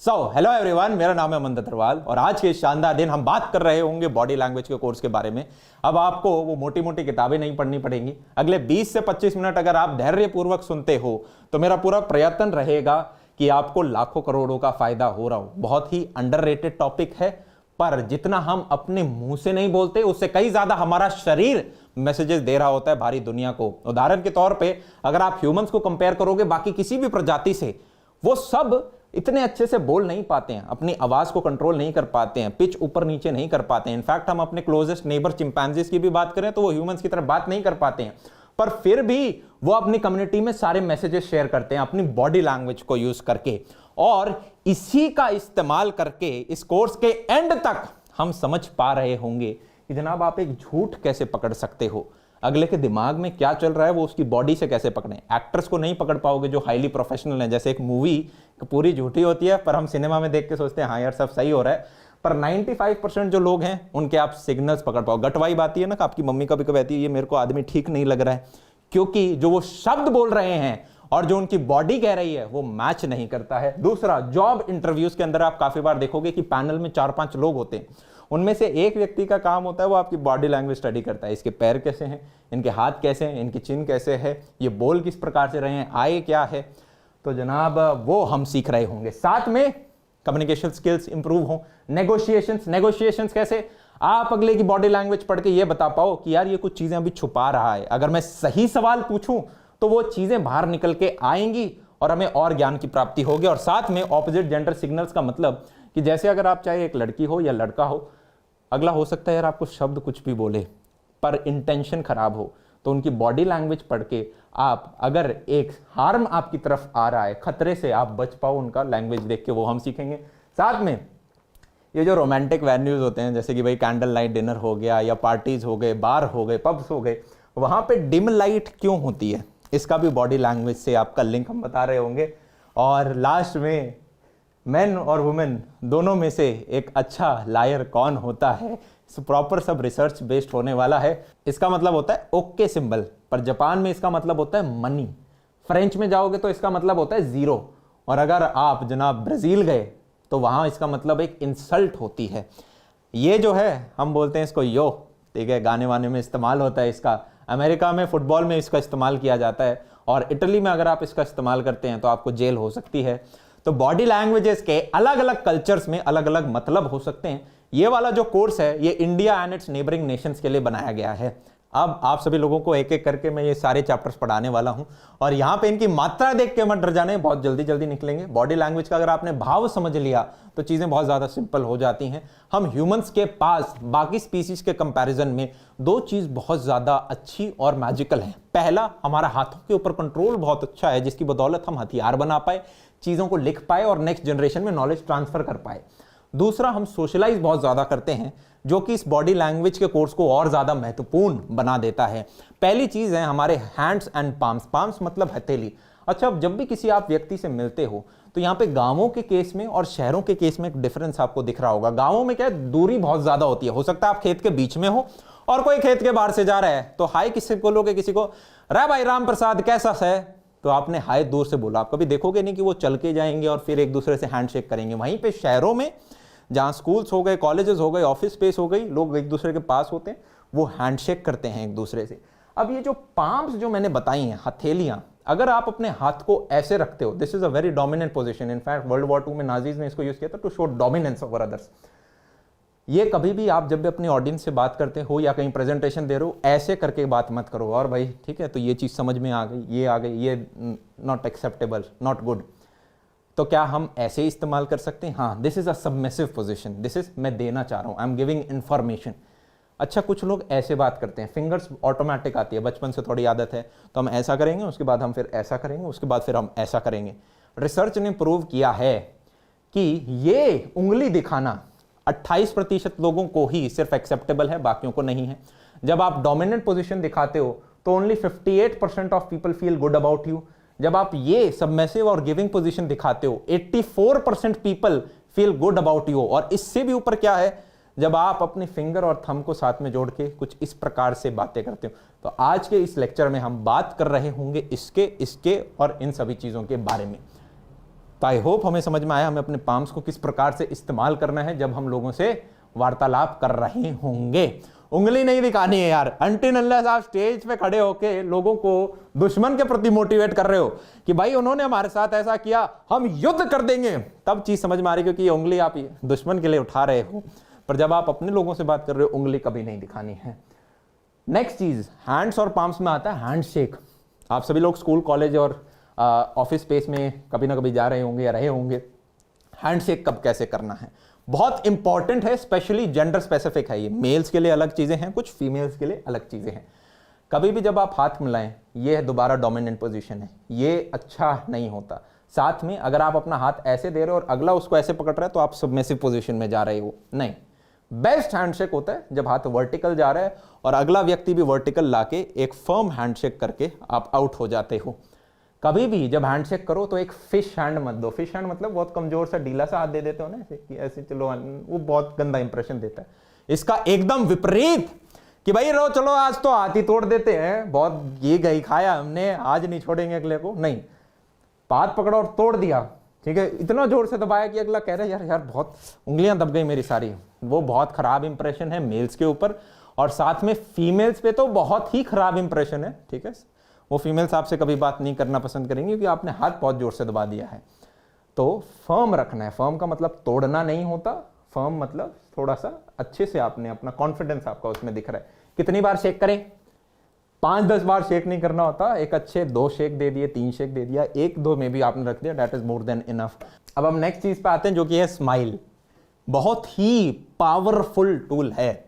Hello everyone, मेरा नाम है अमन अग्रवाल और आज के शानदार दिन हम बात कर रहे होंगे बॉडी लैंग्वेज के कोर्स के बारे में। अब आपको वो मोटी मोटी किताबें नहीं पढ़नी पड़ेंगी। अगले 20 से 25 मिनट अगर आप धैर्यपूर्वक सुनते हो तो मेरा पूरा प्रयत्न रहेगा कि आपको लाखों करोड़ों का फायदा हो रहा हो। बहुत ही अंडररेटेड टॉपिक है, पर जितना हम अपने मुंह से नहीं बोलते उससे कई ज्यादा हमारा शरीर मैसेजेस दे रहा होता है भारी दुनिया को। उदाहरण के तौर पे अगर आप ह्यूमंस को कंपेयर करोगे बाकी किसी भी प्रजाति से, वो सब इतने अच्छे से बोल नहीं पाते हैं, अपनी आवाज को कंट्रोल नहीं कर पाते हैं, पिच ऊपर नीचे नहीं कर पाते हैं। इनफैक्ट हम अपने क्लोजेस्ट नेबर चिंपैंजीज की भी बात करें तो वो ह्यूमंस की तरह बात नहीं कर पाते हैं, पर फिर भी वो अपनी कम्युनिटी में सारे मैसेजेस शेयर करते हैं अपनी बॉडी लैंग्वेज को यूज करके। और इसी का इस्तेमाल करके इस कोर्स के एंड तक हम समझ पा रहे होंगे कि जनाब आप एक झूठ कैसे पकड़ सकते हो, अगले के दिमाग में क्या चल रहा है वो उसकी बॉडी से कैसे पकड़ें। एक्टर्स को नहीं पकड़ पाओगे जो हाईली प्रोफेशनल हैं, जैसे एक मूवी पूरी झूठी होती है पर हम सिनेमा में देख के सोचते हैं हाँ यार सब सही हो रहा है, पर 95% जो लोग हैं उनके आप सिग्नल्स पकड़ पाओ। गट वाइब आती है ना, आपकी मम्मी कभी कभी कहती है ये मेरे को आदमी ठीक नहीं लग रहा है, क्योंकि जो वो शब्द बोल रहे हैं और जो उनकी बॉडी कह रही है वो मैच नहीं करता है। दूसरा, जॉब इंटरव्यूज के अंदर आप काफी बार देखोगे कि पैनल में 4-5 लोग होते हैं, उनमें से एक व्यक्ति का काम होता है वो आपकी बॉडी लैंग्वेज स्टडी करता है। इसके पैर कैसे हैं, इनके हाथ कैसे हैं, इनकी चिन कैसे है, ये बोल किस प्रकार से रहे हैं, आए क्या है, तो जनाब वो हम सीख रहे होंगे। साथ में कम्युनिकेशन स्किल्स इंप्रूव हो। नेगोशिएशंस कैसे, आप अगले की बॉडी लैंग्वेज पढ़ के ये बता पाओ कि यार ये कुछ चीजें अभी छुपा रहा है, अगर मैं सही सवाल पूछूं तो वो चीजें बाहर निकल के आएंगी और हमें और ज्ञान की प्राप्ति होगी। और साथ में ऑपोजिट जेंडर सिग्नल्स का मतलब कि जैसे अगर आप चाहे एक लड़की हो या लड़का हो, अगला हो सकता है यार आपको शब्द कुछ भी बोले पर इंटेंशन खराब हो, तो उनकी बॉडी लैंग्वेज पढ़ के आप अगर एक हार्म आपकी तरफ आ रहा है, खतरे से आप बच पाओ, उनका लैंग्वेज देख के वो हम सीखेंगे। साथ में ये जो रोमांटिक वेन्यूज होते हैं जैसे कि भाई कैंडल लाइट डिनर हो गया या पार्टीज हो गए, बार हो गए, पब्स हो गए, वहां पे डिम लाइट क्यों होती है इसका भी बॉडी लैंग्वेज से आपका लिंक हम बता रहे होंगे। और लास्ट में मेन और वुमेन दोनों में से एक अच्छा लायर कौन होता है, प्रॉपर सब रिसर्च बेस्ड होने वाला है। इसका मतलब होता है ओके सिंबल, पर जापान में इसका मतलब होता है मनी, फ्रेंच में जाओगे तो इसका मतलब होता है जीरो, और अगर आप जनाब ब्राजील गए तो वहां इसका मतलब एक इंसल्ट होती है। ये जो है हम बोलते हैं इसको यो, ठीक है, गाने वाने में इस्तेमाल होता है इसका, अमेरिका में फुटबॉल में इसका इस्तेमाल किया जाता है, और इटली में अगर आप इसका इस्तेमाल करते हैं तो आपको जेल हो सकती है। तो बॉडी लैंग्वेजेस के अलग अलग कल्चर्स में अलग अलग मतलब हो सकते हैं। ये वाला जो कोर्स है ये India and it's neighbouring Nations के लिए बनाया गया है। अब आप सभी लोगों को एक एक करके मैं ये सारे चैप्टर्स पढ़ाने वाला हूं, और यहां पे इनकी मात्रा देख के मत डर जाने, बहुत जल्दी जल्दी निकलेंगे। बॉडी लैंग्वेज का अगर आपने भाव समझ लिया तो चीजें बहुत ज्यादा सिंपल हो जाती हैं। हम ह्यूमंस के पास बाकी स्पीसीज के कंपैरिजन में दो चीज बहुत ज्यादा अच्छी और मैजिकल है। पहला, हमारा हाथों के ऊपर कंट्रोल बहुत अच्छा है, जिसकी बदौलत हम हथियार बना पाए, चीजों को लिख पाए और नेक्स्ट जनरेशन में नॉलेज ट्रांसफर कर पाए। दूसरा, हम सोशलाइज बहुत ज्यादा करते हैं, जो कि इस बॉडी लैंग्वेज के कोर्स को और ज्यादा महत्वपूर्ण बना देता है। पहली चीज है हमारे हैंड्स एंड पाम्स। पाम्स मतलब हथेली। अच्छा, अब जब भी किसी आप व्यक्ति से मिलते हो तो यहाँ पे गांवों के केस में और शहरों के केस में एक डिफरेंस आपको दिख रहा होगा। गांवों में क्या है, दूरी बहुत ज्यादा होती है, हो सकता है आप खेत के बीच में हो और कोई खेत के बाहर से जा रहा है तो हाय किसी को बोलोगे, किसी को रे भाई राम प्रसाद कैसा है, तो आपने हाय दूर से बोला। आप कभी देखोगे नहीं कि वो चल के जाएंगे और फिर एक दूसरे से हैंडशेक करेंगे। वहीं पे शहरों में जहां स्कूल्स हो गए, कॉलेजेस हो गए, ऑफिस स्पेस हो गई, लोग एक दूसरे के पास होते हैं, वो हैंडशेक करते हैं एक दूसरे से। अब ये जो पाम्स जो मैंने बताई हैं, हथेलियां, अगर आप अपने हाथ को ऐसे रखते हो, this is a very dominant position. In fact world war 2 में नाजीज ने इसको यूज किया था to show dominance over others. ये कभी भी आप जब भी अपनी ऑडियंस से बात करते हो या कहीं प्रेजेंटेशन दे रहे हो, ऐसे करके बात मत करो और भाई ठीक है तो ये चीज समझ में आ गई, ये आ गई, ये नॉट एक्सेप्टेबल, नॉट गुड, तो क्या हम ऐसे इस्तेमाल कर सकते हैं? हाँ, this is a submissive position, this is मैं देना चाह रहा हूं, आई एम गिविंग इंफॉर्मेशन। अच्छा, कुछ लोग ऐसे बात करते हैं, फिंगर्स ऑटोमेटिक आती है, बचपन से थोड़ी आदत है, तो हम ऐसा करेंगे, उसके बाद हम फिर ऐसा करेंगे, उसके बाद फिर हम ऐसा करेंगे। रिसर्च ने प्रूव किया है कि ये उंगली दिखाना 28% लोगों को ही सिर्फ एक्सेप्टेबल है, बाकियों को नहीं है। जब आप डोमिनेंट पोजीशन दिखाते हो तो only 58% of people feel good about you. जब आप ये सबमिसिव और गिविंग पोजीशन दिखाते हो, 84% people feel good about you. और इससे भी ऊपर क्या है, जब आप अपने फिंगर और थंब को साथ में जोड़ के कुछ इस प्रकार से बातें करते हो। तो आज के इस लेक्चर में हम बात कर रहे होंगे इसके और इन सभी चीजों के बारे में। तो आई होप हमें समझ में आया हमें अपने पाम्स को किस प्रकार से इस्तेमाल करना है जब हम लोगों से वार्तालाप कर रहे होंगे। उंगली नहीं दिखानी है यार, अनटिल अनलेस आप स्टेज पे खड़े होके लोगों को दुश्मन के प्रति मोटिवेट कर रहे हो कि भाई उन्होंने हमारे साथ ऐसा किया हम युद्ध कर देंगे, तब चीज समझ में आ रही, क्योंकि ये उंगली आप दुश्मन के लिए उठा रहे हो। पर जब आप अपने लोगों से बात कर रहे हो, उंगली कभी नहीं दिखानी है। नेक्स्ट चीज हैंड्स और पाम्स में आता है हैंडशेक। आप सभी लोग स्कूल, कॉलेज और ऑफिस स्पेस में कभी ना कभी जा रहे होंगे या रहे होंगे। हैंडशेक कब कैसे करना है बहुत इंपॉर्टेंट है, स्पेशली जेंडर स्पेसिफिक है। ये मेल्स के लिए अलग चीजें हैं, कुछ फीमेल्स के लिए अलग चीजें हैं। कभी भी जब आप हाथ मिलाएं, ये दोबारा डोमिनेंट पोजीशन है, ये अच्छा नहीं होता। साथ में अगर आप अपना हाथ ऐसे दे रहे हो और अगला उसको ऐसे पकड़ रहा है तो आप सबमिसिव पोजीशन में जा रहे हो। नहीं, बेस्ट हैंडशेक होता है जब हाथ वर्टिकल जा रहा है और अगला व्यक्ति भी वर्टिकल लाके एक फर्म हैंडशेक करके आप आउट हो जाते हो। कभी भी जब हैंडशेक करो तो एक फिश हैंड मत दो। फिश हैंड मतलब बहुत कमजोर सा ढीला सा हाथ दे देते हो ना, ऐसे कि ऐसे चलो, वो बहुत गंदा इंप्रेशन देता है। इसका एकदम विपरीत कि भाई रो चलो आज तो हाथ ही तोड़ देते हैं, बहुत ये गई खाया हमने, आज नहीं छोड़ेंगे अगले को। नहीं, हाथ पकड़ा और तोड़ दिया, ठीक है, इतना जोर से दबाया कि अगला कह रहा है यार यार बहुत उंगलियां दब गई मेरी सारी। वो बहुत खराब इंप्रेशन है मेल्स के ऊपर, और साथ में फीमेल्स पे तो बहुत ही खराब इंप्रेशन है। ठीक है, वो फीमेल्स आपसे कभी बात नहीं करना पसंद करेंगे क्योंकि आपने हाथ बहुत जोर से दबा दिया है। तो फर्म रखना है। फर्म का मतलब तोड़ना नहीं होता, फर्म मतलब थोड़ा सा अच्छे से आपने अपना कॉन्फिडेंस आपका उसमें दिख रहा है। कितनी बार शेक करें? 5-10 बार शेक नहीं करना होता। एक अच्छे 2 शेक दे दिए, 3 शेक दे दिया, 1-2 में भी आपने रख दिया, that is more than enough. अब हम नेक्स्ट चीज पे आते हैं जो कि है स्माइल। बहुत ही पावरफुल टूल है।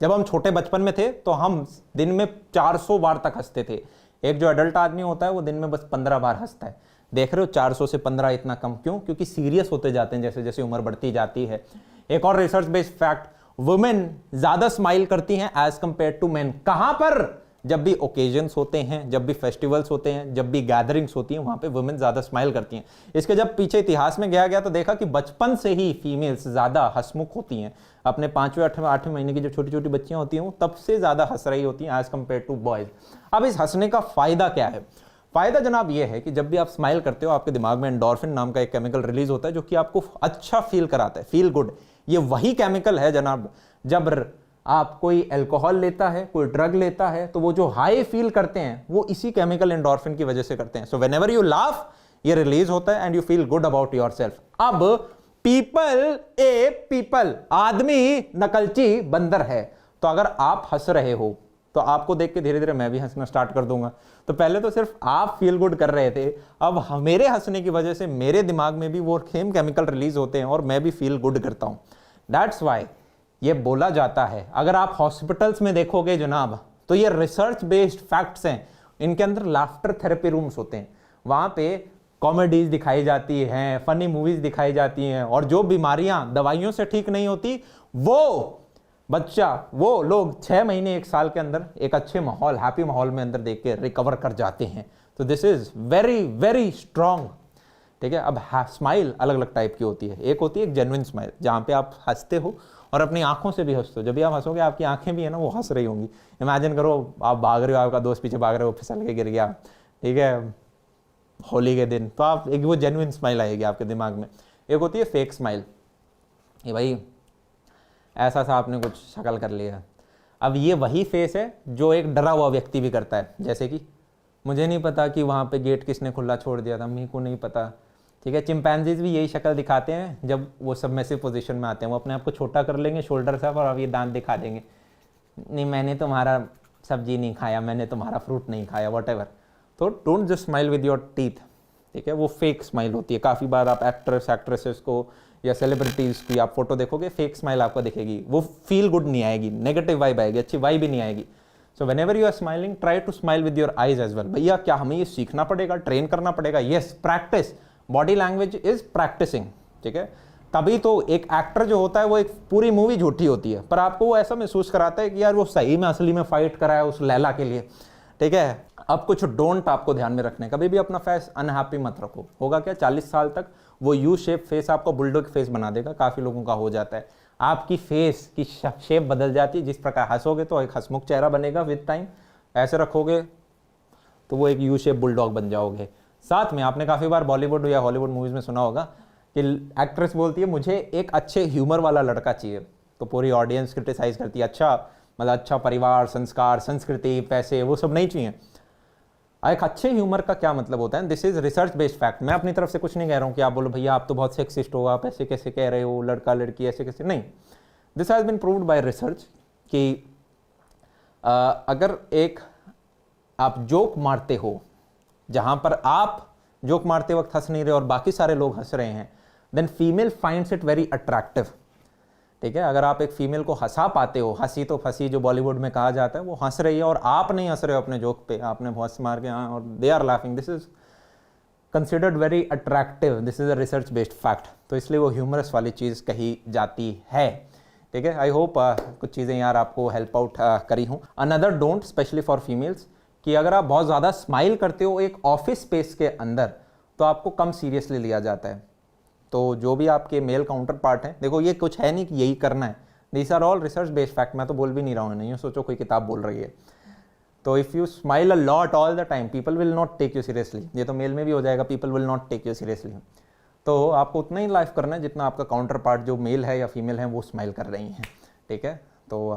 जब हम छोटे बचपन में थे तो हम दिन में 400 बार तक हंसते थे। एक जो एडल्ट आदमी होता है वो दिन में बस 15 बार हंसता है। देख रहे हो 400 से 15 इतना कम क्यों? क्योंकि सीरियस होते जाते हैं जैसे जैसे उम्र बढ़ती जाती है। एक और रिसर्च बेस्ड फैक्ट, वुमेन ज्यादा स्माइल करती हैं एज कंपेयर टू मेन। कहां पर? जब भी ओकेजन्स होते हैं, जब भी फेस्टिवल्स होते हैं, जब भी गैदरिंग्स होती हैं, वहां पे वुमेन ज्यादा स्माइल करती हैं। इसके जब पीछे इतिहास में गया तो देखा कि बचपन से ही फीमेल्स ज्यादा हंसमुख होती हैं। अपने 5वें 8वें महीने की जो छोटी छोटी बच्चियां होती हैं वो तब से ज्यादा हंस रही होती हैं एज कंपेयर टू बॉयज। अब इस हंसने का फायदा क्या है? फायदा जनाब ये है कि जब भी आप स्माइल करते हो आपके दिमाग में एंडोर्फिन नाम का एक केमिकल रिलीज होता है जो कि आपको अच्छा फील कराता है, फील गुड। ये वही केमिकल है जनाब, जब आप कोई अल्कोहल लेता है, कोई ड्रग लेता है, तो वो जो हाई फील करते हैं वो इसी केमिकल एंडोर्फिन की वजह से करते हैं। सो व्हेनेवर यू लाफ ये रिलीज होता है and you feel good about yourself. अब पीपल आदमी नकलची बंदर है, तो अगर आप हंस रहे हो तो आपको देख के धीरे धीरे मैं भी हंसना स्टार्ट कर दूंगा। तो पहले तो सिर्फ आप फील गुड कर रहे थे, अब मेरे हंसने की वजह से मेरे दिमाग में भी वो सेम केमिकल रिलीज होते हैं और मैं भी फील गुड करता हूं। दैट्स वाई ये बोला जाता है। अगर आप हॉस्पिटल्स में देखोगे जनाब तो ये रिसर्च बेस्ड फैक्ट्स हैं, इनके अंदर लाफ्टर थेरेपी रूम्स होते हैं। वहां पे कॉमेडीज दिखाई जाती हैं, फनी मूवीज दिखाई जाती हैं, और जो बीमारियां दवाइयों से ठीक नहीं होती वो लोग 6 महीने 1 साल के अंदर एक अच्छे माहौल, हैप्पी माहौल में अंदर देख के रिकवर कर जाते हैं। तो this is very very strong. ठीक है, अब स्माइल अलग अलग टाइप की होती है। एक होती है जेन्युइन स्माइल, जहां पे आप हंसते हो और अपनी आंखों से भी हंसते हो। जब भी आप हंसोगे आपकी आंखें भी है ना वो हंस रही होंगी। इमेजिन करो आप भाग रहे हो, आपका दोस्त पीछे भाग रहे हो, फिसल के गिर गया, ठीक है, होली के दिन, तो आप एक वो जेन्युइन स्माइल आएगी आपके दिमाग में। एक होती है फेक स्माइल, ये भाई ऐसा सा आपने कुछ शक्ल कर लिया। अब ये वही फेस है जो एक डरा हुआ व्यक्ति भी करता है, जैसे कि मुझे नहीं पता कि वहाँ पे गेट किसने खुला छोड़ दिया था, मेरे को नहीं पता। ठीक है, चिंपैंजीज भी यही शक्ल दिखाते हैं जब वो सबमिसिव पोजीशन में आते हैं। वो अपने आप को छोटा कर लेंगे शोल्डर से और अब ये दांत दिखा देंगे, नहीं मैंने तुम्हारा सब्जी नहीं खाया, मैंने तुम्हारा फ्रूट नहीं खाया, वॉट। तो don't just smile with your teeth. ठीक है, वो फेक स्माइल होती है। काफ़ी बार आप एक्ट्रेस एक्ट्रेसेस को या सेलिब्रिटीज़ की आप फोटो देखोगे, फेक स्माइल आपको दिखेगी, वो फील गुड नहीं आएगी, नेगेटिव वाइब आएगी, अच्छी वाइब भी नहीं आएगी। So whenever you are smiling try to smile with your eyes as well. भैया क्या हमें ये सीखना पड़ेगा, ट्रेन करना पड़ेगा? Yes, practice. Body language is practising. ठीक है, तभी तो एक एक्टर जो होता है वो एक पूरी मूवी झूठी होती है पर आपको वो ऐसा महसूस कराता है कि यार वो सही में असली में फाइट करा है उस लैला के लिए। ठीक है, अब कुछ डोंट आपको ध्यान में रखने, कभी भी अपना फेस अनहैप्पी मत रखो। होगा क्या, 40 साल तक वो यू शेप फेस आपको बुलडॉग फेस बना देगा। काफी लोगों का हो जाता है, आपकी फेस की शेप बदल जाती है। जिस प्रकार हंसोगे तो एक हंसमुख चेहरा बनेगा विद टाइम, ऐसे रखोगे तो वो एक यू शेप बुलडॉग बन जाओगे। साथ में आपने काफी बार बॉलीवुड या हॉलीवुड मूवीज में सुना होगा कि एक्ट्रेस बोलती है मुझे एक अच्छे ह्यूमर वाला लड़का चाहिए, तो पूरी ऑडियंस क्रिटिसाइज करती है, अच्छा मतलब अच्छा परिवार, संस्कार, संस्कृति, पैसे वो सब नहीं चाहिए। एक अच्छे ह्यूमर का क्या मतलब होता है? This is research based fact. मैं अपनी तरफ से कुछ नहीं कह रहा हूँ कि आप बोलो भैया आप तो बहुत सेक्सिस्ट हो, आप ऐसे कैसे कह रहे हो, लड़का लड़की ऐसे कैसे, नहीं। This has been proved by research कि अगर एक आप जोक मारते हो, जहां पर आप जोक मारते वक्त हंस नहीं रहे और बाकी सारे लोग हंस रहे हैं, then female finds it very attractive. ठीक है, अगर आप एक फीमेल को हंसा पाते हो, हंसी तो फंसी जो बॉलीवुड में कहा जाता है, वो हंस रही है और आप नहीं हंस रहे हो अपने जोक पे, आपने हंस मार के हाँ और they are laughing, this is considered very attractive, this is a research based fact. तो इसलिए वो ह्यूमरस वाली चीज़ कही जाती है। ठीक है, आई होप कुछ चीज़ें यार आपको हेल्प आउट करी हूँ। Another don't specially for females कि अगर आप बहुत ज़्यादा स्माइल करते हो एक ऑफिस स्पेस के अंदर तो आपको कम सीरियसली लिया जाता है। तो जो भी आपके मेल काउंटर पार्ट हैं, देखो ये कुछ है नहीं कि यही करना है, these are all research based fact. मैं तो बोल भी नहीं रहा हूँ, नहीं सोचो कोई किताब बोल रही है। तो if you smile a lot all the time people will not take you seriously. ये तो मेल में भी हो जाएगा, people will not take you seriously. तो आपको उतना ही लाइफ करना है जितना आपका काउंटर पार्ट जो मेल है या फीमेल है वो स्माइल कर रही हैं। ठीक है, तो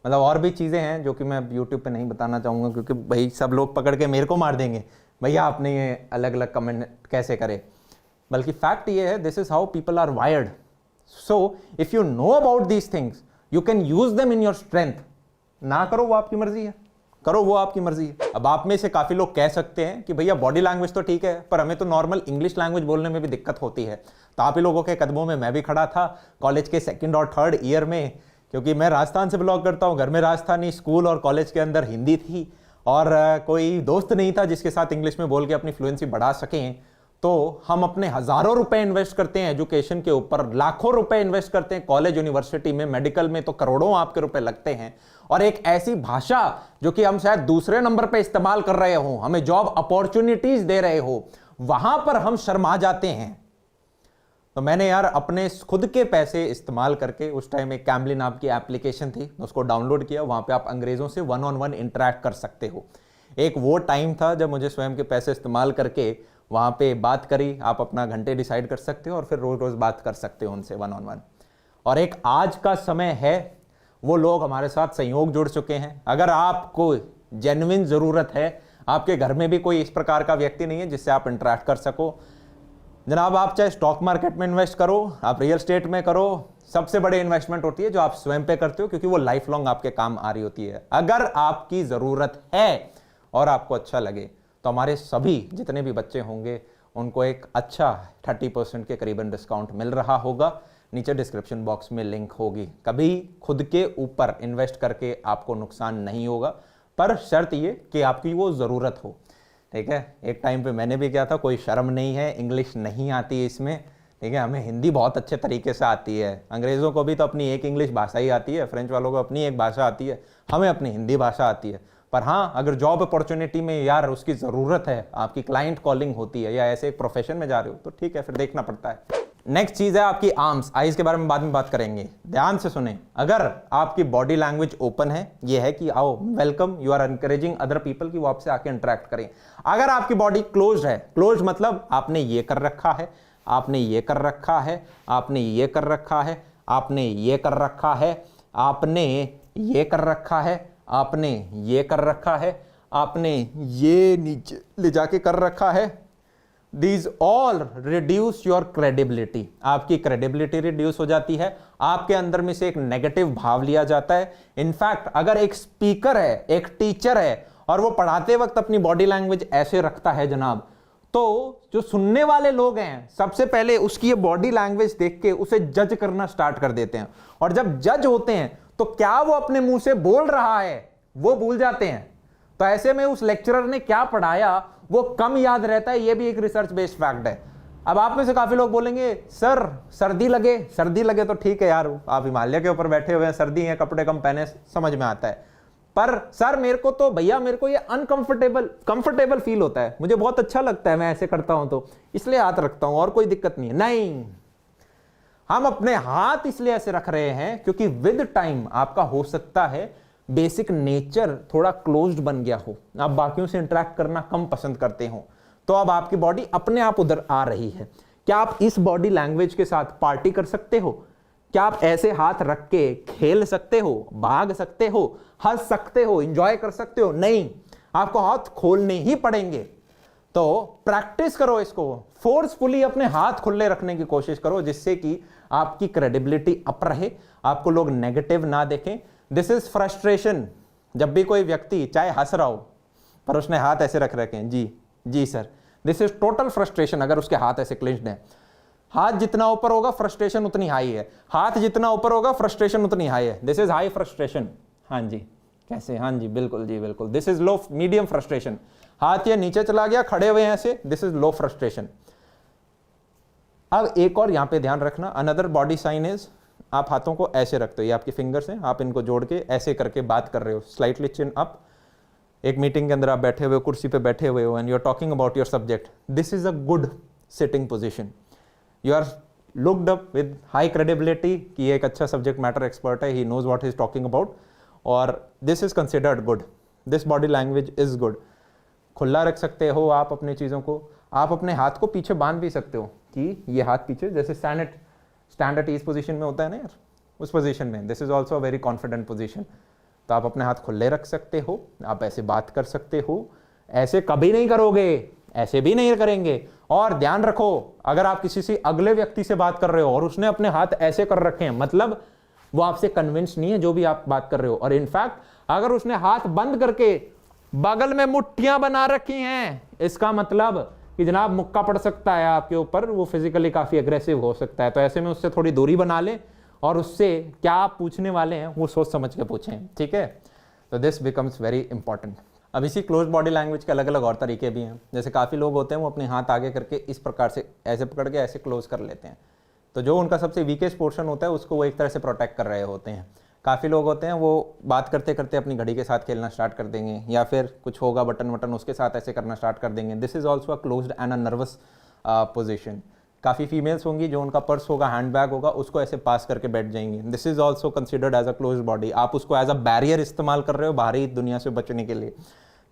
मतलब और भी चीज़ें हैं जो कि मैं यूट्यूब पे नहीं बताना चाहूँगा क्योंकि भाई सब लोग पकड़ के मेरे को मार देंगे, भैया आपने ये अलग अलग कमेंट कैसे करे। बल्कि फैक्ट ये है, this is how people are wired. So if you know about these things you can use them in your strength. ना करो वो आपकी मर्जी है, करो वो आपकी मर्जी है। अब आप में से काफी लोग कह सकते हैं कि भैया बॉडी लैंग्वेज तो ठीक है पर हमें तो नॉर्मल इंग्लिश लैंग्वेज बोलने में भी दिक्कत होती है। तो आप ही लोगों के कदमों में मैं भी खड़ा था कॉलेज के 2nd और 3rd ईयर में, क्योंकि मैं राजस्थान से बिलोंग करता हूँ। घर में राजस्थानी, स्कूल और कॉलेज के अंदर हिंदी थी और कोई दोस्त नहीं था जिसके साथ इंग्लिश में बोल के अपनी फ्लुएंसी बढ़ा सकें। तो हम अपने हजारों रुपए इन्वेस्ट करते हैं एजुकेशन के ऊपर, लाखों रुपए इन्वेस्ट करते हैं कॉलेज यूनिवर्सिटी में, मेडिकल में तो करोड़ों आपके रुपए लगते हैं। और एक ऐसी भाषा जो कि हम शायद दूसरे नंबर पे इस्तेमाल कर रहे हो, हमें जॉब अपॉर्चुनिटीज दे रहे हो, वहां पर हम शर्मा जाते हैं। तो मैंने यार अपने खुद के पैसे इस्तेमाल करके, उस टाइम एक कैम्बली नाम की एप्लीकेशन थी, उसको डाउनलोड किया। वहां पे आप अंग्रेजों से 1-on-1 इंटरेक्ट कर सकते हो। एक वो टाइम था जब मुझे स्वयं के पैसे इस्तेमाल करके वहां पे बात करी। आप अपना घंटे डिसाइड कर सकते हो और फिर रोज रोज बात कर सकते हो उनसे 1-on-1। और एक आज का समय है, वो लोग हमारे साथ संयोग जुड़ चुके हैं। अगर आपको जेन्युइन जरूरत है, आपके घर में भी कोई इस प्रकार का व्यक्ति नहीं है जिससे आप इंटरेक्ट कर सको, जनाब आप चाहे स्टॉक मार्केट में इन्वेस्ट करो, आप रियल एस्टेट में करो, सबसे बड़े इन्वेस्टमेंट होती है जो आप स्वयं पे करते हो, क्योंकि वो लाइफ लॉन्ग आपके काम आ रही होती है। अगर आपकी जरूरत है और आपको अच्छा लगे तो हमारे सभी जितने भी बच्चे होंगे उनको एक अच्छा 30% के करीबन डिस्काउंट मिल रहा होगा। नीचे डिस्क्रिप्शन बॉक्स में लिंक होगी। कभी खुद के ऊपर इन्वेस्ट करके आपको नुकसान नहीं होगा, पर शर्त ये कि आपकी वो ज़रूरत हो। ठीक है, एक टाइम पे मैंने भी किया था, कोई शर्म नहीं है, इंग्लिश नहीं आती है इसमें। ठीक है, हमें हिंदी बहुत अच्छे तरीके से आती है। अंग्रेज़ों को भी तो अपनी एक इंग्लिश भाषा ही आती है, फ्रेंच वालों को अपनी एक भाषा आती है, हमें अपनी हिंदी भाषा आती है। पर हाँ, अगर जॉब अपॉर्चुनिटी में यार उसकी ज़रूरत है, आपकी क्लाइंट कॉलिंग होती है या ऐसे एक प्रोफेशन में जा रहे हो, तो ठीक है, फिर देखना पड़ता है। नेक्स्ट चीज़ है आपकी आर्म्स, आईज के बारे में बाद में बात करेंगे, ध्यान से सुने। अगर आपकी बॉडी लैंग्वेज ओपन है, ये है कि आओ welcome, you are encouraging other people कि वो आपसे आके इंटरेक्ट करें। अगर आपकी बॉडी क्लोज है, क्लोज मतलब आपने ये कर रखा है, आपने ये कर रखा है, आपने ये कर रखा है, आपने ये कर रखा है, आपने ये कर रखा है, आपने ये कर रखा है, आपने ये नीचे ले जाके कर रखा है, These all reduce your credibility। आपकी क्रेडिबिलिटी रिड्यूस हो जाती है, आपके अंदर में से एक नेगेटिव भाव लिया जाता है। इनफैक्ट अगर एक स्पीकर है, एक टीचर है और वो पढ़ाते वक्त अपनी बॉडी लैंग्वेज ऐसे रखता है जनाब, तो जो सुनने वाले लोग हैं सबसे पहले उसकी ये बॉडी लैंग्वेज देख के उसे जज करना स्टार्ट कर देते हैं। और जब जज होते हैं तो क्या वो अपने मुंह से बोल रहा है वो भूल जाते हैं। तो ऐसे में उस लेक्चरर ने क्या पढ़ाया वो कम याद रहता है। ये भी एक रिसर्च बेस्ड फैक्ट है। अब आप में से काफी लोग बोलेंगे सर सर्दी लगे तो ठीक है यार, आप हिमालय के ऊपर बैठे हुए हैं, सर्दी है, कपड़े कम पहने, समझ में आता है। पर सर मेरे को ये कंफर्टेबल फील होता है, मुझे बहुत अच्छा लगता है, मैं ऐसे करता हूं तो इसलिए हाथ रखता हूं और कोई दिक्कत नहीं है। नहीं, हम अपने हाथ इसलिए ऐसे रख रहे हैं क्योंकि विद टाइम आपका हो सकता है बेसिक नेचर थोड़ा क्लोज्ड बन गया हो, आप बाकियों से इंटरेक्ट करना कम पसंद करते हो। तो अब आपकी बॉडी अपने आप उधर आ रही है। क्या आप इस बॉडी लैंग्वेज के साथ पार्टी कर सकते हो? क्या आप ऐसे हाथ रख के खेल सकते हो, भाग सकते हो, हंस सकते हो, एंजॉय कर सकते हो? नहीं, आपको हाथ खोलने ही पड़ेंगे। तो प्रैक्टिस करो इसको, फोर्सफुली अपने हाथ खुले रखने की कोशिश करो, जिससे कि आपकी क्रेडिबिलिटी अप रहे, आपको लोग नेगेटिव ना देखें। This is frustration. जब भी कोई व्यक्ति चाहे हंस रहा हो पर उसने हाथ ऐसे रख रखे हैं, जी sir, this is total frustration. अगर उसके हाथ ऐसे क्लिंच्ड हैं, हाथ जितना ऊपर होगा फ्रस्ट्रेशन उतनी हाई है, हाथ जितना ऊपर होगा फ्रस्ट्रेशन उतनी हाई है। This is high frustration. हाँ जी, कैसे? हाँ जी, बिल्कुल जी, बिल्कुल। This is low medium frustration. हाथ ये नीचे चला गया, खड़े हुए हैं ऐसे, दिस इज लो फ्रस्ट्रेशन। अब एक और यहां पे ध्यान रखना, अनदर बॉडी साइन इज, आप हाथों को ऐसे रखते हो, ये आपके फिंगर्स हैं, आप इनको जोड़ के ऐसे करके बात कर रहे हो, स्लाइटली चिन अप। एक मीटिंग के अंदर आप बैठे हुए हो, कुर्सी पे बैठे हुए हो, and you are talking about your subject. This is a good sitting position. You are looked up with high credibility कि ये एक अच्छा सब्जेक्ट मैटर एक्सपर्ट है, he knows what he is talking about, और this is considered good. This body language is good. खुला रख सकते हो आप अपनी चीज़ों को, आप अपने हाथ को पीछे बांध भी सकते हो कि ये हाथ पीछे, जैसे स्टैंड एट ईज पोजीशन में होता है ना यार, उस पोजीशन में। This is also a very confident position. तो आप अपने हाथ खुले रख सकते हो, आप ऐसे बात कर सकते हो। ऐसे कभी नहीं करोगे, ऐसे भी नहीं करेंगे। और ध्यान रखो, अगर आप किसी से अगले व्यक्ति से बात कर रहे हो और उसने अपने हाथ ऐसे कर रखे हैं, मतलब वो आपसे कन्विंस नहीं है जो भी आप बात कर रहे हो। और इनफैक्ट अगर उसने हाथ बंद करके बगल में मुट्ठियां बना रखी हैं, इसका मतलब कि जनाब मुक्का पड़ सकता है आपके ऊपर, वो फिजिकली काफी एग्रेसिव हो सकता है। तो ऐसे में उससे थोड़ी दूरी बना ले और उससे क्या आप पूछने वाले हैं वो सोच समझ के पूछें, ठीक है? तो दिस बिकम्स वेरी इंपॉर्टेंट। अब इसी क्लोज बॉडी लैंग्वेज के अलग अलग और तरीके भी हैं। जैसे काफ़ी लोग होते हैं वो अपने हाथ आगे करके इस प्रकार से ऐसे पकड़ के ऐसे क्लोज कर लेते हैं, तो जो उनका सबसे वीकेस्ट पोर्शन होता है उसको वो एक तरह से प्रोटेक्ट कर रहे होते हैं। काफ़ी लोग होते हैं वो बात करते करते अपनी घड़ी के साथ खेलना स्टार्ट कर देंगे, या फिर कुछ होगा बटन वटन उसके साथ ऐसे करना स्टार्ट कर देंगे। This is also a closed end a nervous position. काफ़ी फीमेल्स होंगी जो उनका पर्स होगा, हैंड बैग होगा, उसको ऐसे पास करके बैठ जाएंगी। This is also considered as a close body. आप उसको एज अ बैरियर इस्तेमाल कर रहे हो बाहरी दुनिया से बचने के लिए,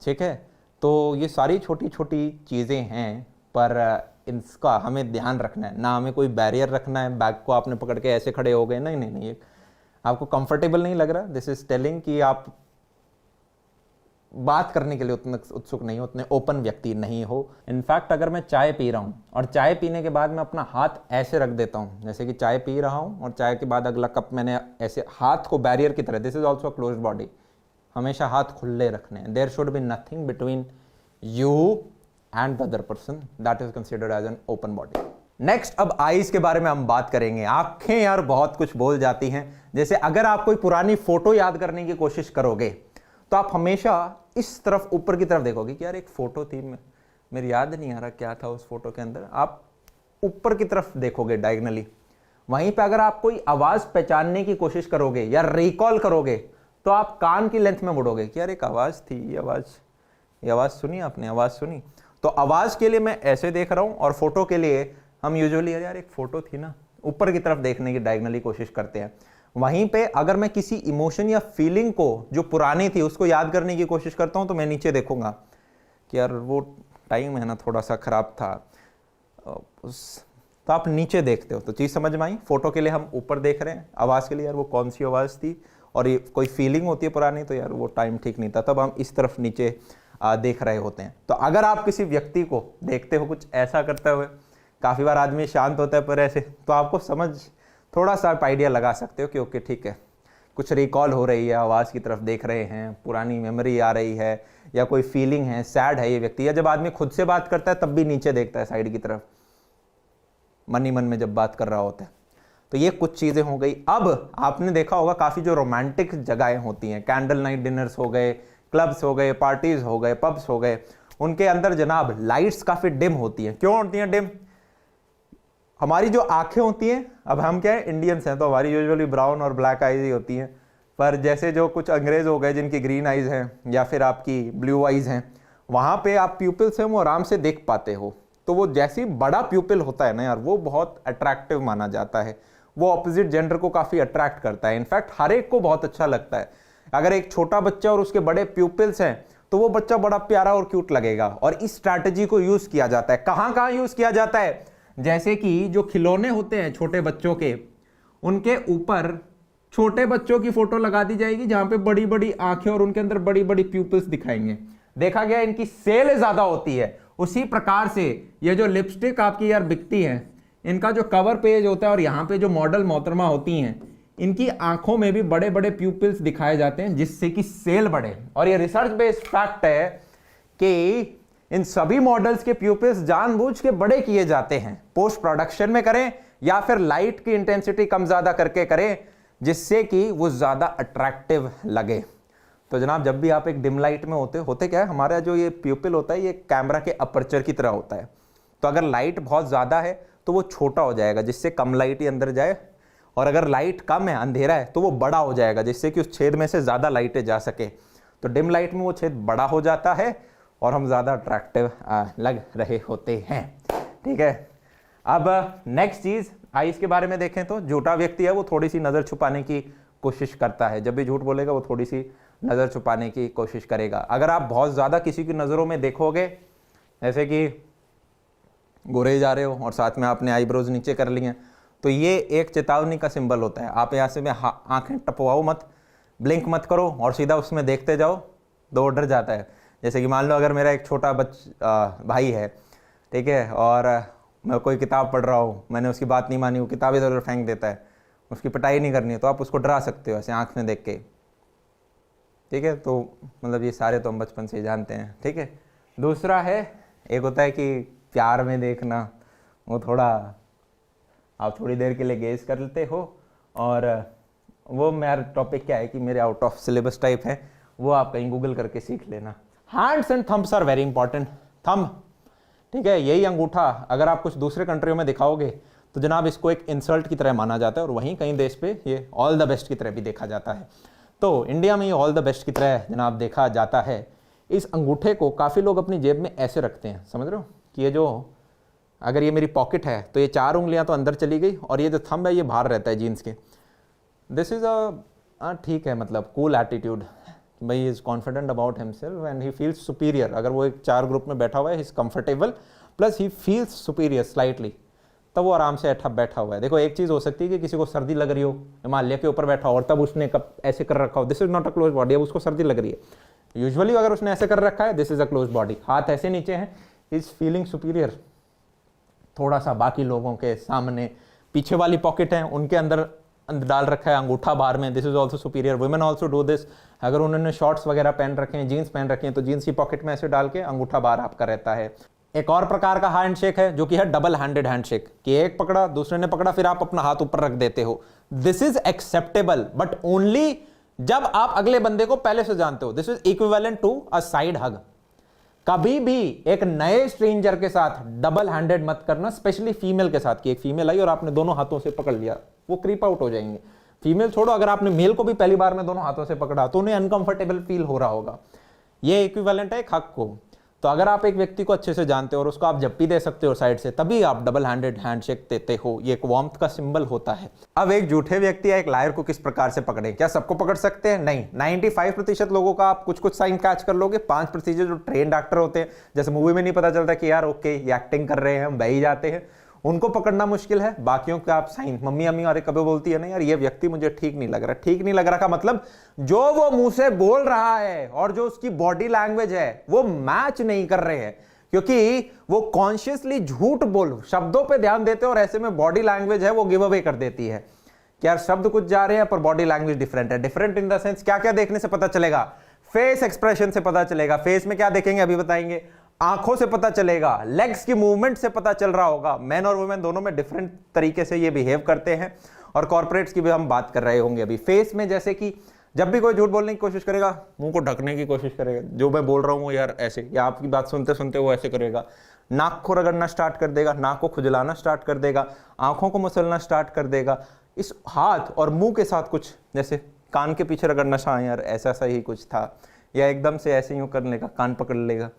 ठीक है? तो ये सारी छोटी छोटी चीज़ें हैं, पर इसका हमें ध्यान रखना है ना, हमें कोई बैरियर रखना है। बैग को आपने पकड़ के ऐसे खड़े हो गए, नहीं नहीं नहीं, आपको कंफर्टेबल नहीं लग रहा, दिस इज टेलिंग कि आप बात करने के लिए उतने उत्सुक नहीं हो, उतने ओपन व्यक्ति नहीं हो। इनफैक्ट अगर मैं चाय पी रहा हूं और चाय पीने के बाद मैं अपना हाथ ऐसे रख देता हूं, जैसे कि चाय पी रहा हूं और चाय के बाद अगला कप मैंने ऐसे हाथ को बैरियर की तरह, this is also closed body. हमेशा हाथ खुले रखने हैं। There should be nothing between you and the other person, that is considered as an open body. Next, अब आईज के बारे में हम बात करेंगे। आंखें यार बहुत कुछ बोल जाती हैं। जैसे अगर आप कोई पुरानी फोटो याद करने की कोशिश करोगे तो आप हमेशा इस तरफ ऊपर की तरफ देखोगे कि यार एक फोटो थी, मेरी याद नहीं आ रहा क्या था उस फोटो के अंदर। आप ऊपर की तरफ देखोगे डायगनली। वहीं पे अगर आप कोई आवाज पहचानने की कोशिश करोगे या रिकॉल करोगे तो आप कान की लेंथ में मुड़ोगे कि यार एक आवाज थी, ये आवाज सुनी आपने, आवाज सुनी। तो आवाज के लिए मैं ऐसे देख रहा हूं और फोटो के लिए हम यूजुअली यार एक फोटो थी ना, ऊपर की तरफ देखने की डायगनली कोशिश करते हैं। वहीं पे अगर मैं किसी इमोशन या फीलिंग को जो पुरानी थी उसको याद करने की कोशिश करता हूं तो मैं नीचे देखूंगा कि यार वो टाइम है ना थोड़ा सा खराब था, तो आप नीचे देखते हो। तो चीज समझ में आई? फोटो के लिए हम ऊपर देख रहे हैं, आवाज के लिए यार वो कौन सी आवाज थी, और ये कोई फीलिंग होती है पुरानी तो यार वो टाइम ठीक नहीं था, तब हम इस तरफ नीचे देख रहे होते हैं। तो अगर आप किसी व्यक्ति को देखते हो कुछ ऐसा करते हुए, काफ़ी बार आदमी शांत होता है पर ऐसे, तो आपको समझ थोड़ा सा आप आइडिया लगा सकते हो कि ओके ठीक है, कुछ रिकॉल हो रही है, आवाज़ की तरफ देख रहे हैं, पुरानी मेमोरी आ रही है, या कोई फीलिंग है, सैड है ये व्यक्ति। या जब आदमी खुद से बात करता है तब भी नीचे देखता है साइड की तरफ, मन ही मन में जब बात कर रहा होता है। तो ये कुछ चीज़ें हो गई। अब आपने देखा होगा काफ़ी जो रोमांटिक जगहें होती हैं, कैंडल नाइट डिनर्स हो गए, क्लब्स हो गए, पार्टीज हो गए, पब्स हो गए, उनके अंदर जनाब लाइट्स काफ़ी डिम होती हैं। क्यों होती हैं डिम? हमारी जो आंखें होती हैं, अब हम क्या है इंडियंस हैं तो हमारी यूजुअली ब्राउन और ब्लैक आइज ही होती हैं, पर जैसे जो कुछ अंग्रेज हो गए जिनकी ग्रीन आइज हैं या फिर आपकी ब्लू आइज हैं, वहाँ पे आप प्यूपिल्स हैं वो आराम से देख पाते हो। तो वो जैसे बड़ा प्यूपिल होता है ना यार, वो बहुत अट्रैक्टिव माना जाता है, वो ऑपोजिट जेंडर को काफ़ी अट्रैक्ट करता है। इनफैक्ट हर एक को बहुत अच्छा लगता है। अगर एक छोटा बच्चा और उसके बड़े प्यूपिल्स हैं तो वो बच्चा बड़ा प्यारा और क्यूट लगेगा। और इस स्ट्रैटेजी को यूज किया जाता है, कहां कहां यूज किया जाता है? जैसे कि जो खिलौने होते हैं छोटे बच्चों के, उनके ऊपर छोटे बच्चों की फोटो लगा दी जाएगी जहां पे बड़ी बड़ी आंखें और उनके अंदर बड़ी बड़ी प्यूपिल्स दिखाएंगे। देखा गया इनकी सेल ज्यादा होती है। उसी प्रकार से ये जो लिपस्टिक आपकी यार बिकती है, इनका जो कवर पेज होता है और यहाँ पे जो मॉडल मोहतरमा होती हैं, इनकी आंखों में भी बड़े बड़े प्यूपिल्स दिखाए जाते हैं जिससे कि सेल बढ़े। और ये रिसर्च बेस्ड फैक्ट है कि इन सभी मॉडल्स के प्यूपिल्स जानबूझ के बड़े किए जाते हैं, पोस्ट प्रोडक्शन में करें या फिर लाइट की इंटेंसिटी कम ज्यादा करके करें, जिससे कि वो ज्यादा अट्रैक्टिव लगे। तो जनाब जब भी आप एक डिम लाइट में होते क्या है, हमारा जो ये प्यूपिल होता है ये कैमरा के अपर्चर की तरह होता है। तो अगर लाइट बहुत ज्यादा है तो वो छोटा हो जाएगा जिससे कम लाइट ही अंदर जाए, और अगर लाइट कम है, अंधेरा है, तो वो बड़ा हो जाएगा जिससे कि उस छेद में से ज्यादा लाइटें जा सके। तो डिम लाइट में वो छेद बड़ा हो जाता है और हम ज्यादा अट्रैक्टिव लग रहे होते हैं। ठीक है, अब नेक्स्ट चीज आईज के बारे में देखें तो झूठा व्यक्ति है वो थोड़ी सी नजर छुपाने की कोशिश करता है। जब भी झूठ बोलेगा वो थोड़ी सी नजर छुपाने की कोशिश करेगा। अगर आप बहुत ज्यादा किसी की नजरों में देखोगे, जैसे कि गोरे जा रहे हो और साथ में आपने आईब्रोज नीचे कर ली हैं, तो ये एक चेतावनी का सिंबल होता है। आप यहाँ से में आंखें टपवाओ मत, ब्लिंक मत करो और सीधा उसमें देखते जाओ, तो वो डर जाता है। जैसे कि मान लो अगर मेरा एक छोटा भाई है, ठीक है, और मैं कोई किताब पढ़ रहा हूँ, मैंने उसकी बात नहीं मानी, वो किताब इधर उधर फेंक देता है, उसकी पिटाई नहीं करनी है, तो आप उसको डरा सकते हो ऐसे आंख में देख के। ठीक है, तो मतलब ये सारे तो हम बचपन से ही जानते हैं। ठीक है, दूसरा है, एक होता है कि प्यार में देखना, वो थोड़ा आप थोड़ी देर के लिए गेज कर लेते हो, और वो मेरा टॉपिक क्या है कि मेरे आउट ऑफ सिलेबस टाइप है, वो आप कहीं गूगल करके सीख लेना। Hands and thumbs are very important. Thumb, ठीक है, यही अंगूठा अगर आप कुछ दूसरे कंट्रियों में दिखाओगे तो जनाब इसको एक इंसल्ट की तरह माना जाता है, और वहीं कहीं देश पे ये ऑल द बेस्ट की तरह भी देखा जाता है। तो इंडिया में ये ऑल द बेस्ट की तरह जनाब देखा जाता है। इस अंगूठे को काफ़ी लोग अपनी जेब में ऐसे रखते हैं, समझ रहे हो, कि ये जो अगर ये मेरी पॉकेट है तो ये 4 उंगलियां तो अंदर चली गई और ये जो थंब है ये बाहर रहता है जीन्स के। दिस इज ठीक है, मतलब कूल एटीट्यूड, भाई is confident about himself and he feels superior. अगर वो एक 4 ग्रुप में बैठा हुआ है, he is comfortable plus he feels superior slightly, तब वो आराम से ठप बैठा हुआ है। देखो एक चीज हो सकती है कि किसी को सर्दी लग रही हो, हिमालय के ऊपर बैठा हो और तब उसने कब ऐसे कर रखा हो, this is not a close body, अब उसको सर्दी लग रही है। यूजुअली अगर उसने ऐसे कर रखा है, this is a close body, हाथ ऐसे नीचे हैं, इज फीलिंग सुपीरियर थोड़ा सा बाकी लोगों के सामने। पीछे वाली पॉकेट है उनके अंदर डाल रखा है अंगूठा बाहर में, this is also superior. Women also do this. अगर उन्होंने शॉर्ट्स वगैरह पहन रखे हैं, जीन्स पहन रखे हैं, तो जीन्स की पॉकेट में ऐसे डाल के अंगूठा बाहर आपका रहता है। एक और प्रकार का हैंडशेक है जो कि है डबल हैंडेड हैंडशेक, कि एक पकड़ा दूसरे ने पकड़ा फिर आप अपना हाथ ऊपर रख देते हो। This is acceptable but only जब आप अगले बंदे को पहले से जानते हो। This is equivalent to a side hug. कभी भी एक नए स्ट्रेंजर के साथ डबल हैंडेड मत करना, स्पेशली फीमेल के साथ, कि एक फीमेल आई और आपने दोनों हाथों से पकड़ लिया, वो क्रीप आउट हो जाएंगे। फीमेल छोड़ो, अगर आपने मेल को भी पहली बार में दोनों हाथों से पकड़ा तो उन्हें अनकंफर्टेबल फील हो रहा होगा। ये इक्विवेलेंट है एक हक को। तो अगर आप एक व्यक्ति को अच्छे से जानते हो और उसको आप जप्पी दे सकते हो साइड से, तभी आप डबल हैंडेड हैंडशेक देते हो। ये एक वार्मथ का सिंबल होता है। अब एक झूठे व्यक्ति या एक लायर को किस प्रकार से पकड़े? क्या सबको पकड़ सकते हैं? नहीं। 95% लोगों का आप कुछ कुछ साइन कैच कर लोगे। 5% जो ट्रेन डॉक्टर होते हैं, जैसे मूवी में नहीं पता चलता कि यार ओके ये एक्टिंग कर रहे हैं, हम बह ही जाते हैं, उनको पकड़ना मुश्किल है। बाकियों का आप साइन, मम्मी अम्मी और कभी बोलती है ना यार ये व्यक्ति मुझे ठीक नहीं लग रहा। ठीक नहीं लग रहा का मतलब जो वो मुंह से बोल रहा है और जो उसकी बॉडी लैंग्वेज है वो मैच नहीं कर रहे हैं, क्योंकि वो कॉन्शियसली झूठ बोल, शब्दों पे ध्यान देते हैं और ऐसे में बॉडी लैंग्वेज है वो गिव अवे कर देती है कि यार शब्द कुछ जा रहे हैं पर बॉडी लैंग्वेज डिफरेंट है। डिफरेंट इन द सेंस क्या क्या देखने से पता चलेगा? फेस एक्सप्रेशन से पता चलेगा। फेस में क्या देखेंगे अभी बताएंगे। आंखों से पता चलेगा, लेग्स की मूवमेंट से पता चल रहा होगा। मैन और वुमेन दोनों में डिफरेंट तरीके से ये बिहेव करते हैं। और कॉर्पोरेट्स की भी हम बात कर रहे होंगे अभी। फेस में जैसे कि जब भी कोई झूठ बोलने की कोशिश करेगा, मुंह को ढकने की कोशिश करेगा, जो मैं बोल रहा हूं यार ऐसे, या आपकी बात सुनते सुनते वो ऐसे करेगा। नाक को रगड़ना स्टार्ट कर देगा, नाक को खुजलाना स्टार्ट कर देगा, आंखों को मसलना स्टार्ट कर देगा। इस हाथ और मुंह के साथ कुछ जैसे कान के पीछे रगड़ना, हाँ यार ऐसा सा ही कुछ था, या एकदम से ऐसे यूं करने का, कान पकड़ लेगा,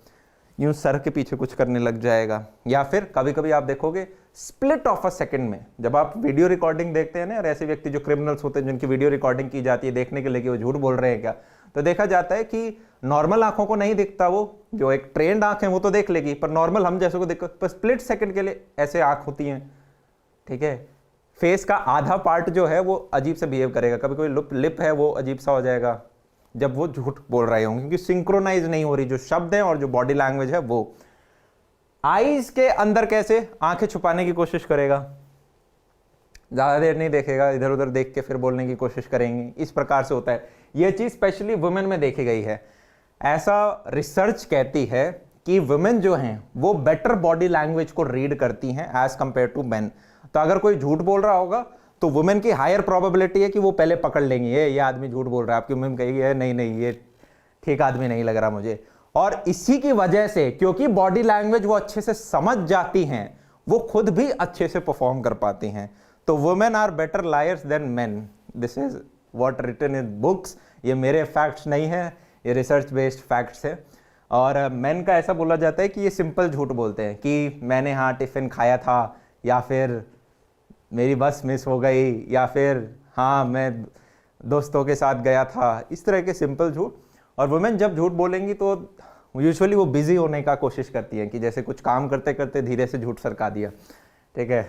यूं सर के पीछे कुछ करने लग जाएगा। या फिर कभी कभी आप देखोगे स्प्लिट ऑफ अ सेकंड में, जब आप वीडियो रिकॉर्डिंग देखते हैं ना, और ऐसे व्यक्ति जो क्रिमिनल्स होते हैं जिनकी वीडियो रिकॉर्डिंग की जाती है देखने के लिए कि वो झूठ बोल रहे हैं क्या, तो देखा जाता है कि नॉर्मल आंखों को नहीं दिखता, वो जो एक ट्रेंड आंख है वो तो देख लेगी, पर नॉर्मल हम जैसे को देख पर स्प्लिट सेकंड के लिए ऐसे आंख होती हैं, ठीक है। फेस का आधा पार्ट जो है वो अजीब से बिहेव करेगा, कभी कोई लिप है वो अजीब सा हो जाएगा जब वो झूठ बोल रहे होंगे, क्योंकि सिंक्रोनाइज नहीं हो रही जो शब्द है और जो बॉडी लैंग्वेज है वो। आईज के अंदर कैसे आंखें छुपाने की कोशिश करेगा, ज्यादा देर नहीं देखेगा, इधर उधर देख के फिर बोलने की कोशिश करेंगे, इस प्रकार से होता है। यह चीज स्पेशली वुमेन में देखी गई है। ऐसा रिसर्च कहती है कि वुमेन जो हैं वो बेटर बॉडी लैंग्वेज को रीड करती हैं एज कंपेयर टू मेन। तो अगर कोई झूठ बोल रहा होगा तो वुमेन की हायर प्रोबेबिलिटी है कि वो पहले पकड़ लेंगी, ये आदमी झूठ बोल रहा है, आपकी वुमेन कहेगी नहीं ये ठीक आदमी नहीं लग रहा मुझे। और इसी की वजह से, क्योंकि बॉडी लैंग्वेज वो अच्छे से समझ जाती हैं, वो खुद भी अच्छे से परफॉर्म कर पाती हैं। तो women are better liars than men, this is what written in books. ये मेरे फैक्ट्स नहीं है, ये रिसर्च बेस्ड फैक्ट्स है। और मेन का ऐसा बोला जाता है कि ये सिंपल झूठ बोलते हैं कि मैंने हाँ टिफिन खाया था, या फिर मेरी बस मिस हो गई, या फिर हाँ मैं दोस्तों के साथ गया था, इस तरह के सिंपल झूठ। और वुमेन जब झूठ बोलेंगी तो यूजुअली वो बिजी होने का कोशिश करती हैं कि जैसे कुछ काम करते करते धीरे से झूठ सरका दिया, ठीक है।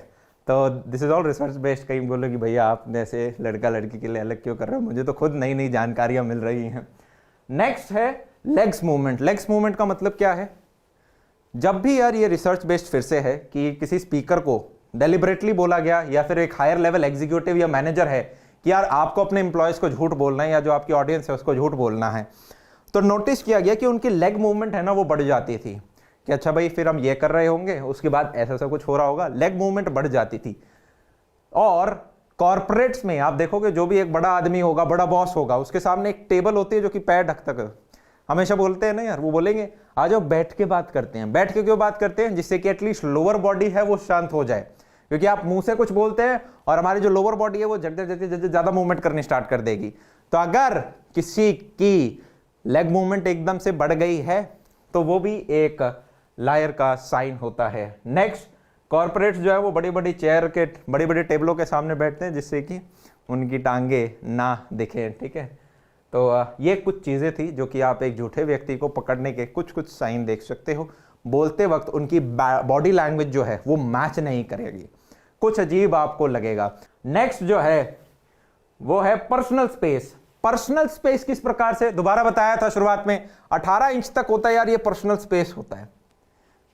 तो this is all research based. कहीं बोलो कि भैया आप ऐसे लड़का लड़की के लिए अलग क्यों कर रहे हो, मुझे तो खुद नई नई जानकारियां मिल रही हैं। नेक्स्ट है लेग्स मूवमेंट। लेग्स मूवमेंट का मतलब क्या है, जब भी यार ये रिसर्च बेस्ड फिर से है कि किसी स्पीकर को डेलिबरेटली बोला गया, या फिर एक हायर लेवल एग्जीक्यूटिव या मैनेजर है कि यार आपको अपने एम्प्लॉयज को झूठ बोलना है, या जो आपकी ऑडियंस है उसको झूठ बोलना है, तो नोटिस किया गया कि उनकी लेग मूवमेंट है ना वो बढ़ जाती थी कि अच्छा भाई फिर हम ये कर रहे होंगे, उसके बाद ऐसा ऐसा कुछ हो रहा होगा, लेग मूवमेंट बढ़ जाती थी। और कॉर्पोरेट्स में आप देखोगे जो भी एक बड़ा आदमी होगा, बड़ा बॉस होगा, उसके सामने एक टेबल होती है जो कि पैर ढक तक, हमेशा बोलते हैं ना यार, वो बोलेंगे आ जाओ बैठ के बात करते हैं। बैठ के क्यों बात करते हैं, जिससे कि एटलीस्ट लोअर बॉडी है वो शांत हो जाए, क्योंकि आप मुंह से कुछ बोलते हैं और हमारी जो लोअर बॉडी है वो ज्यादा मूवमेंट करनी स्टार्ट कर देगी। तो अगर किसी की लेग मूवमेंट एकदम से बढ़ गई है तो वो भी एक लायर का साइन होता है। नेक्स्ट, कॉर्पोरेट्स जो है वो बड़ी बड़ी चेयर के, बड़ी बड़ी टेबलों के सामने बैठते हैं जिससे कि उनकी टांगे ना दिखें, ठीक है। तो ये कुछ चीजें थी जो कि आप एक झूठे व्यक्ति को पकड़ने के कुछ कुछ साइन देख सकते हो। बोलते वक्त उनकी बॉडी लैंग्वेज जो है वो मैच नहीं करेगी, कुछ अजीब आपको लगेगा। नेक्स्ट जो है वो है पर्सनल स्पेस। पर्सनल स्पेस किस प्रकार से, दोबारा बताया था शुरुआत में, 18 इंच तक होता है यार ये पर्सनल स्पेस होता है,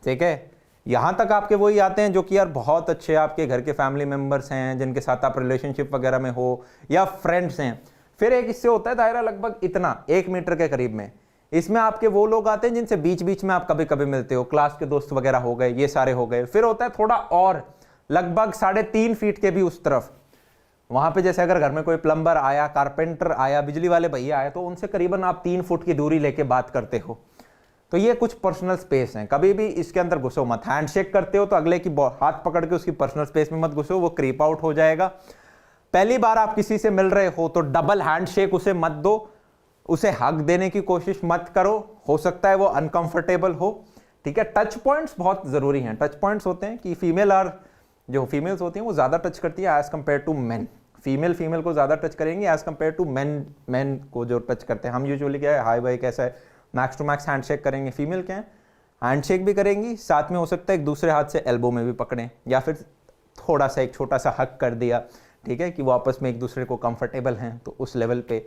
ठीक है। यहां तक आपके वही आते हैं जो कि यार बहुत अच्छे आपके घर के फैमिली मेंबर्स हैं, जिनके साथ आप रिलेशनशिप वगैरह में हो, या फ्रेंड्स हैं। फिर एक इससे होता है दायरा लगभग इतना 1 मीटर के करीब में, इसमें आपके वो लोग आते हैं जिनसे बीच बीच में आप कभी कभी मिलते हो, क्लास के दोस्त वगैरह हो गए, ये सारे हो गए। फिर होता है थोड़ा और लगभग 3.5 फीट के भी उस तरफ, वहां पे जैसे अगर घर में कोई प्लम्बर आया, कारपेंटर आया, बिजली वाले भैया आए, तो उनसे करीबन आप 3 फुट की दूरी लेके बात करते हो। तो ये कुछ पर्सनल स्पेस हैं, कभी भी इसके अंदर घुसो मत। हैंडशेक करते हो तो अगले की हाथ पकड़ के उसकी पर्सनल स्पेस में मत घुसो, वो क्रीप आउट हो जाएगा। पहली बार आप किसी से मिल रहे हो तो डबल हैंडशेक उसे मत दो, उसे हक देने की कोशिश मत करो, हो सकता है वो अनकंफर्टेबल हो, ठीक है। टच पॉइंट्स बहुत जरूरी हैं। टच पॉइंट्स होते हैं कि जो फीमेल्स होती हैं वो ज्यादा टच करती है as compare to men. Female को ज्यादा टच करेंगी एज कंपेयर टू मेन को जो टच करते हैं। हम यूजुअली क्या है, हाय भाई कैसा है, मैक्स टू मैक्स हैंडशेक करेंगे। फीमेल क्या है, हैंडशेक भी करेंगी, साथ में हो सकता है एक दूसरे हाथ से एल्बो में भी पकड़ें, या फिर थोड़ा सा एक छोटा सा हक कर दिया, ठीक है, कि वो आपस में एक दूसरे को कंफर्टेबल हैं, तो उस लेवल पे।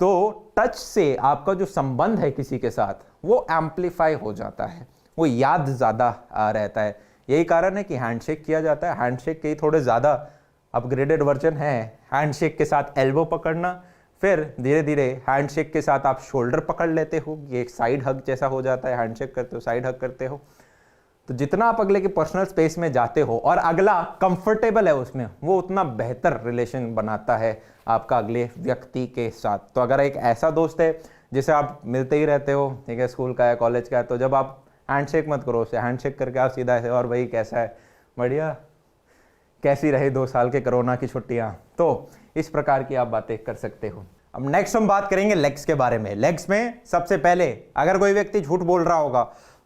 तो टच से आपका जो संबंध है किसी के साथ वो एम्पलीफाई हो जाता है, वो याद ज्यादा रहता है। यही कारण है कि हैंडशेक किया जाता है। हैंडशेक के थोड़े ज्यादा अपग्रेडेड वर्जन है, हैंडशेक के साथ एल्बो पकड़ना, फिर धीरे धीरे हैंडशेक के साथ आप शोल्डर पकड़ लेते हो, ये एक साइड हग जैसा हो जाता है, हैंडशेक करते हो साइड हग करते हो। तो जितना आप अगले के पर्सनल स्पेस में जाते हो और अगला कंफर्टेबल है उसमें, वो उतना बेहतर रिलेशन बनाता है आपका अगले व्यक्ति के साथ। तो अगर एक ऐसा दोस्त है जिसे आप मिलते ही रहते हो, ठीक है, स्कूल का है, कॉलेज का है, तो जब आप हैंडशेक मत करो उसे, हैंडशेक करके आप सीधा ऐसे, और भाई कैसा है, बढ़िया, कैसी रही 2 साल के कोरोना की छुट्टियां। तो इस प्रकार की आप बातें कर सकते हो। अब नेक्स्ट हम बात करेंगे लेग्स के बारे में। लेग्स में सबसे पहले अगर कोई व्यक्ति झूठ बोल रहा होगा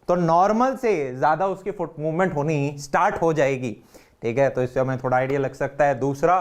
तो नॉर्मल से ज्यादा उसकी फुट मूवमेंट होनी स्टार्ट हो जाएगी, ठीक है, तो इससे हमें थोड़ा आइडिया लग सकता है। दूसरा,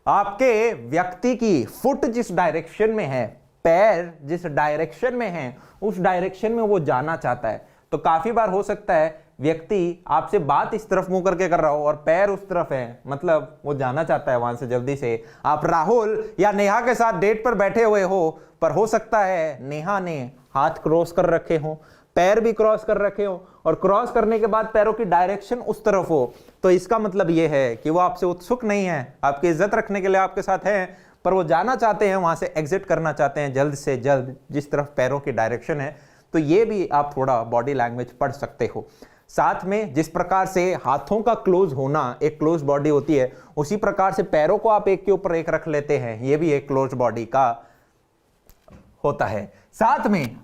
आपके व्यक्ति की फुट जिस डायरेक्शन में है पैर जिस डायरेक्शन में है उस डायरेक्शन में वो जाना चाहता है। तो काफी बार हो सकता है व्यक्ति आपसे बात इस तरफ मुंह करके कर रहा हो और पैर उस तरफ है, मतलब वो जाना चाहता है वहां से जल्दी से। आप राहुल या नेहा के साथ डेट पर बैठे हुए हो, पर हो सकता है नेहा ने हाथ क्रॉस कर रखे हो, पैर भी क्रॉस कर रखे हो, और क्रॉस करने के बाद पैरों की डायरेक्शन उस तरफ हो। तो इसका मतलब ये है कि वो आपसे उत्सुक नहीं है, आपकी इज्जत रखने के लिए आपके साथ है, पर वो जाना चाहते हैं, वहां से एग्जिट करना चाहते हैं जल्द से जल्द जिस तरफ पैरों की डायरेक्शन है। तो ये भी आप थोड़ा बॉडी लैंग्वेज पढ़ सकते हो। साथ में जिस प्रकार से हाथों का क्लोज होना एक क्लोज बॉडी होती है, उसी प्रकार से पैरों को आप एक के ऊपर एक रख लेते हैं, ये भी एक क्लोज बॉडी का होता है। साथ में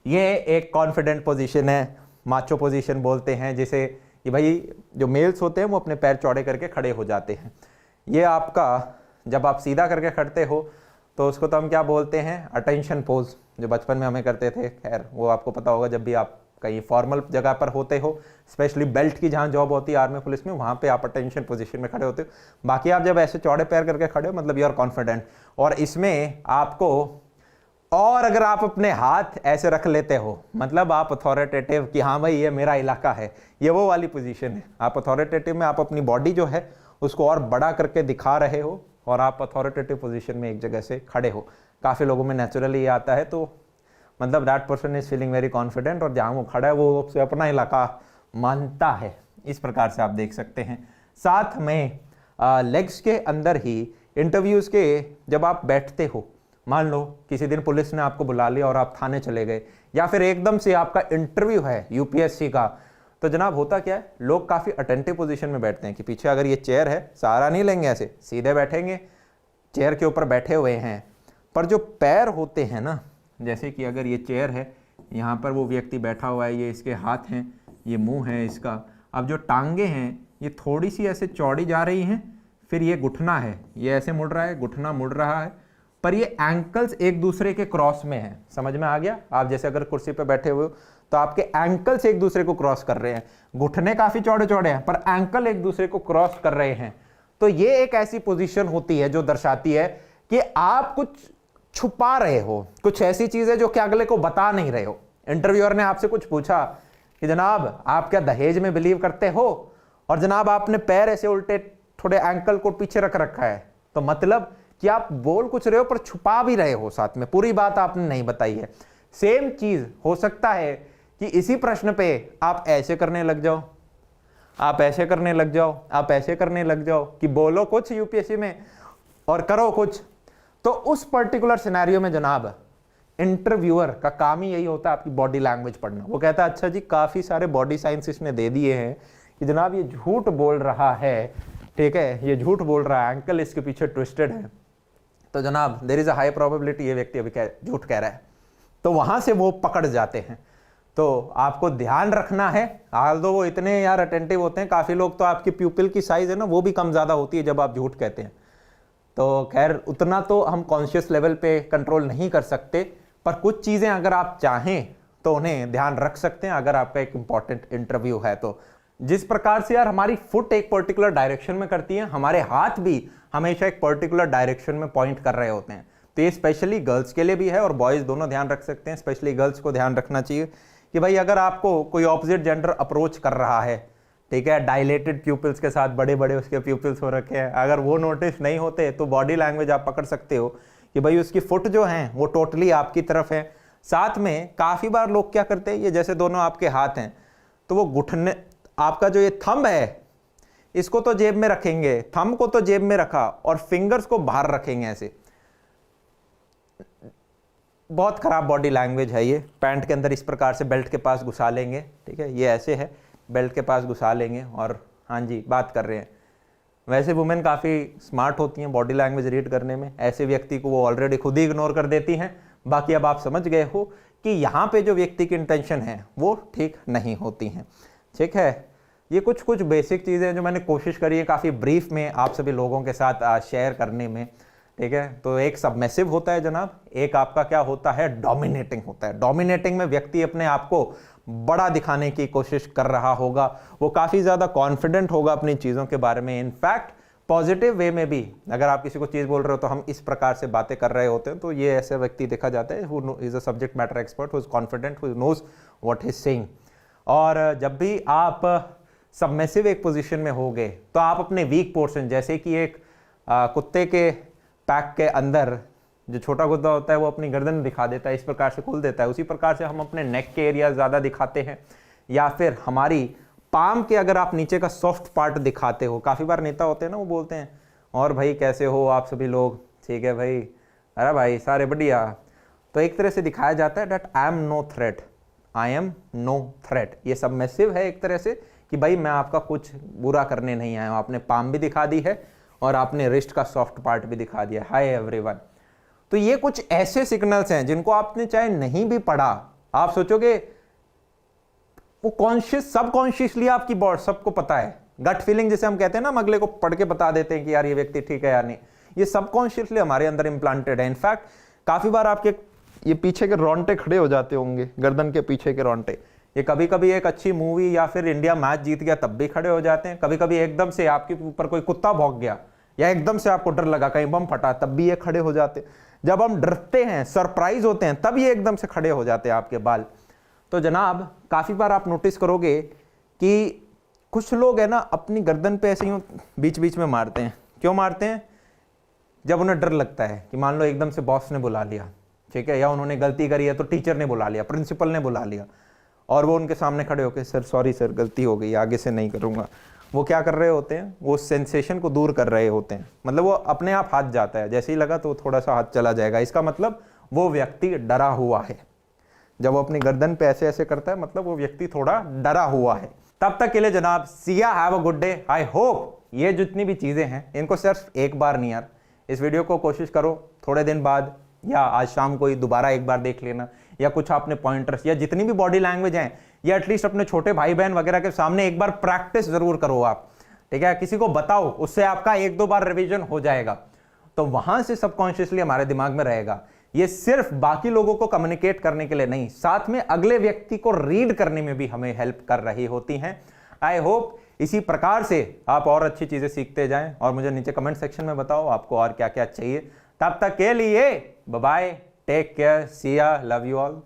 ये एक कॉन्फिडेंट पोजीशन है, माचो पोजीशन बोलते हैं जिसे, कि भाई जो मेल्स होते हैं वो अपने पैर चौड़े करके खड़े हो जाते हैं। ये आपका जब आप सीधा करके खड़ते हो तो उसको तो हम क्या बोलते हैं, अटेंशन पोज, जो बचपन में हमें करते थे। खैर वो आपको पता होगा, जब भी आप कहीं फॉर्मल जगह पर होते हो, स्पेशली बेल्ट की जहाँ जॉब होती है आर्मी पुलिस में, वहाँ पे आप अटेंशन पोजीशन में खड़े होते हो। बाकी आप जब ऐसे चौड़े पैर करके खड़े हो मतलब यू आर कॉन्फिडेंट। और इसमें आपको, और अगर आप अपने हाथ ऐसे रख लेते हो मतलब आप अथॉरिटेटिव कि हाँ भाई ये मेरा इलाका है, ये वो वाली पोजीशन है। आप अथॉरिटेटिव में आप अपनी बॉडी जो है उसको और बड़ा करके दिखा रहे हो और आप अथॉरिटेटिव पोजीशन में एक जगह से खड़े हो। काफ़ी लोगों में नेचुरली ये आता है, तो मतलब that person is feeling very confident, और जहाँ वो खड़ा है वो उससे अपना इलाका मानता है। इस प्रकार से आप देख सकते हैं। साथ में लेग्स के अंदर ही इंटरव्यूज़ के जब आप बैठते हो, मान लो किसी दिन पुलिस ने आपको बुला लिया और आप थाने चले गए, या फिर एकदम से आपका इंटरव्यू है यूपीएससी का, तो जनाब होता क्या है, लोग काफ़ी अटेंटिव पोजीशन में बैठते हैं कि पीछे अगर ये चेयर है सहारा नहीं लेंगे, ऐसे सीधे बैठेंगे, चेयर के ऊपर बैठे हुए हैं। पर जो पैर होते हैं ना, जैसे कि अगर ये चेयर है, यहाँ पर वो व्यक्ति बैठा हुआ है, ये इसके हाथ हैं, ये मुंह है इसका, अब जो टांगे हैं ये थोड़ी सी ऐसे चौड़ी जा रही हैं, फिर ये घुटना है, ये ऐसे मुड़ रहा है, घुटना मुड़ रहा है, पर ये एंकल्स एक दूसरे के क्रॉस में हैं। समझ में आ गया? आप जैसे अगर कुर्सी पे बैठे हुए हो तो आपके एंकल्स एक दूसरे को क्रॉस कर रहे हैं, घुटने काफी चौड़े चौड़े हैं पर एंकल एक दूसरे को क्रॉस कर रहे हैं। तो ये एक ऐसी पोजीशन होती है जो दर्शाती है कि आप कुछ छुपा रहे हो, कुछ ऐसी चीज है जो कि अगले को बता नहीं रहे हो। इंटरव्यूअर ने आपसे कुछ पूछा कि जनाब आप क्या दहेज में बिलीव करते हो, और जनाब आपने पैर ऐसे उल्टे थोड़े एंकल को पीछे रख रखा है, तो मतलब कि आप बोल कुछ रहे हो पर छुपा भी रहे हो, साथ में पूरी बात आपने नहीं बताई है। सेम चीज हो सकता है कि इसी प्रश्न पे आप ऐसे करने लग जाओ, आप ऐसे करने लग जाओ, आप ऐसे करने लग जाओ कि बोलो कुछ यूपीएससी में और करो कुछ। तो उस पर्टिकुलर सिनेरियो में जनाब इंटरव्यूअर का काम ही यही होता है आपकी बॉडी लैंग्वेज पढ़ना। वो कहता है अच्छा जी काफी सारे बॉडी साइंस इसने दे दिए हैं कि जनाब ये झूठ बोल रहा है, ठीक है, ये झूठ बोल रहा है, एंकल इसके पीछे ट्विस्टेड है, तो जनाब there is a high probability ये व्यक्ति अभी झूठ कह रहा है। तो वहां से वो पकड़ जाते हैं। तो आपको ध्यान रखना है, हाल दो वो इतने यार अटेंटिव होते हैं, काफी लोग तो आपकी प्यूपिल की साइज है ना वो भी कम ज्यादा होती है जब आप झूठ कहते हैं। तो खैर उतना तो हम कॉन्शियस लेवल पे कंट्रोल नहीं कर सकते, पर कुछ चीजें अगर आप चाहें तो उन्हें ध्यान रख सकते हैं अगर आपका एक इंपॉर्टेंट इंटरव्यू है। तो जिस प्रकार से यार हमारी फुट एक पर्टिकुलर डायरेक्शन में करती है, हमारे हाथ भी हमेशा एक पर्टिकुलर डायरेक्शन में पॉइंट कर रहे होते हैं। तो ये स्पेशली गर्ल्स के लिए भी है और बॉयज दोनों ध्यान रख सकते हैं। स्पेशली गर्ल्स को ध्यान रखना चाहिए कि भाई अगर आपको कोई ऑपोजिट जेंडर अप्रोच कर रहा है, ठीक है, डायलेटेड प्यूपिल्स के साथ बड़े बड़े उसके प्यूपिल्स हो रखे हैं, अगर वो नोटिस नहीं होते तो बॉडी लैंग्वेज आप पकड़ सकते हो कि भाई उसकी फुट जो है वो टोटली आपकी तरफ है। साथ में काफी बार लोग क्या करते हैं, ये जैसे दोनों आपके हाथ हैं तो वो घुटने, आपका जो ये थंब है इसको तो जेब में रखेंगे, थंब को तो जेब में रखा और फिंगर्स को बाहर रखेंगे ऐसे। बहुत खराब बॉडी लैंग्वेज है ये। पैंट के अंदर इस प्रकार से बेल्ट के पास घुसा लेंगे, ठीक है, ये ऐसे है, बेल्ट के पास घुसा लेंगे और हाँ जी बात कर रहे हैं। वैसे वुमेन काफ़ी स्मार्ट होती हैं बॉडी लैंग्वेज रीड करने में, ऐसे व्यक्ति को वो ऑलरेडी खुद ही इग्नोर कर देती हैं। बाकी अब आप समझ गए हो कि यहाँ पे जो व्यक्ति की इंटेंशन है वो ठीक नहीं होती हैं, ठीक है। ये कुछ कुछ बेसिक चीज़ें जो मैंने कोशिश करी है काफ़ी ब्रीफ में आप सभी लोगों के साथ शेयर करने में, ठीक है। तो एक सबमिसिव होता है जनाब, एक आपका क्या होता है, डोमिनेटिंग होता है। डोमिनेटिंग में व्यक्ति अपने आप को बड़ा दिखाने की कोशिश कर रहा होगा, वो काफ़ी ज़्यादा कॉन्फिडेंट होगा अपनी चीज़ों के बारे में। इनफैक्ट पॉजिटिव वे में भी अगर आप किसी को चीज़ बोल रहे हो तो हम इस प्रकार से बातें कर रहे होते हैं, तो ये ऐसे व्यक्ति देखा जाता है who is a subject matter expert, who is confident, who knows what he is saying. और जब भी आप सबमिसिव एक पोजीशन में हो गए तो आप अपने वीक पोर्शन, जैसे कि एक कुत्ते के पैक के अंदर जो छोटा गुद्दा होता है वो अपनी गर्दन दिखा देता है, इस प्रकार से खोल देता है, उसी प्रकार से हम अपने नेक के एरिया ज़्यादा दिखाते हैं, या फिर हमारी पाम के अगर आप नीचे का सॉफ्ट पार्ट दिखाते हो। काफ़ी बार नेता होते हैं ना, वो बोलते हैं और भाई कैसे हो आप सभी लोग, ठीक है भाई, अरे भाई सारे बढ़िया। तो एक तरह से दिखाया जाता है that I am no threat, I am no threat. ये सबमिसिव है एक तरह से कि भाई मैं आपका कुछ बुरा करने नहीं आया हूँ। आपने पाम भी दिखा दी है और आपने रिस्ट का सॉफ्ट पार्ट भी दिखा दिया, हाय एवरीवन। तो ये कुछ ऐसे सिग्नल्स हैं जिनको आपने चाहे नहीं भी पढ़ा, आप सोचोगे वो कॉन्शियस सबकॉन्शियसली आपकी बॉडी सबको पता है। गट फीलिंग जिसे हम कहते हैं ना, हम अगले को पढ़ के बता देते हैं कि यार ये व्यक्ति ठीक है या नहीं, ये सबकॉन्शियसली हमारे अंदर इम्प्लांटेड है। इनफैक्ट काफी बार आपके ये पीछे के रोंगटे खड़े हो जाते होंगे, गर्दन के पीछे के रोंगटे, ये कभी कभी एक अच्छी मूवी या फिर इंडिया मैच जीत गया तब भी खड़े हो जाते हैं। कभी कभी एकदम से आपके ऊपर कोई कुत्ता भौंक गया या एकदम से आपको डर लगा कहीं बम फटा तब भी ये खड़े हो जाते। जब हम डरते हैं, सरप्राइज होते हैं, तब ये एकदम से खड़े हो जाते हैं आपके बाल। तो जनाब काफी बार आप नोटिस करोगे कि कुछ लोग है ना अपनी गर्दन पे ऐसे ही बीच बीच में मारते हैं। क्यों मारते हैं? जब उन्हें डर लगता है कि मान लो एकदम से बॉस ने बुला लिया, ठीक है, या उन्होंने गलती करी है तो टीचर ने बुला लिया, प्रिंसिपल ने बुला लिया, और वो उनके सामने खड़े होकर सर सॉरी सर गलती हो गई, आगे से नहीं करूँगा। वो क्या कर रहे होते हैं? वो सेंसेशन को दूर कर रहे होते हैं। मतलब वो अपने आप हाथ जाता है, जैसे ही लगा तो थोड़ा सा हाथ चला जाएगा। इसका मतलब वो व्यक्ति डरा हुआ है। जब वो अपनी गर्दन पे ऐसे ऐसे करता है मतलब वो व्यक्ति थोड़ा डरा हुआ है। तब तक के लिए जनाब Siya, have a good day. I hope ये जितनी भी चीज़ें हैं इनको सिर्फ एक बार नहीं यार, इस वीडियो को कोशिश करो थोड़े दिन बाद या आज शाम को ही दोबारा एक बार देख लेना, या कुछ आपने पॉइंटर्स या जितनी भी बॉडी लैंग्वेज हैं या एटलीस्ट अपने छोटे भाई बहन वगैरह के सामने एक बार प्रैक्टिस जरूर करो आप, ठीक है, किसी को बताओ, उससे आपका एक दो बार रिवीजन हो जाएगा तो वहां से सबकॉन्शियसली हमारे दिमाग में रहेगा। ये सिर्फ बाकी लोगों को कम्युनिकेट करने के लिए नहीं, साथ में अगले व्यक्ति को रीड करने में भी हमें हेल्प कर रही होती हैं। आई होप इसी प्रकार से आप और अच्छी चीजें सीखते जाएं और मुझे नीचे कमेंट सेक्शन में बताओ आपको और क्या क्या चाहिए। तब तक के लिए बाय बाय, टेक केयर, सी या, लव यू ऑल।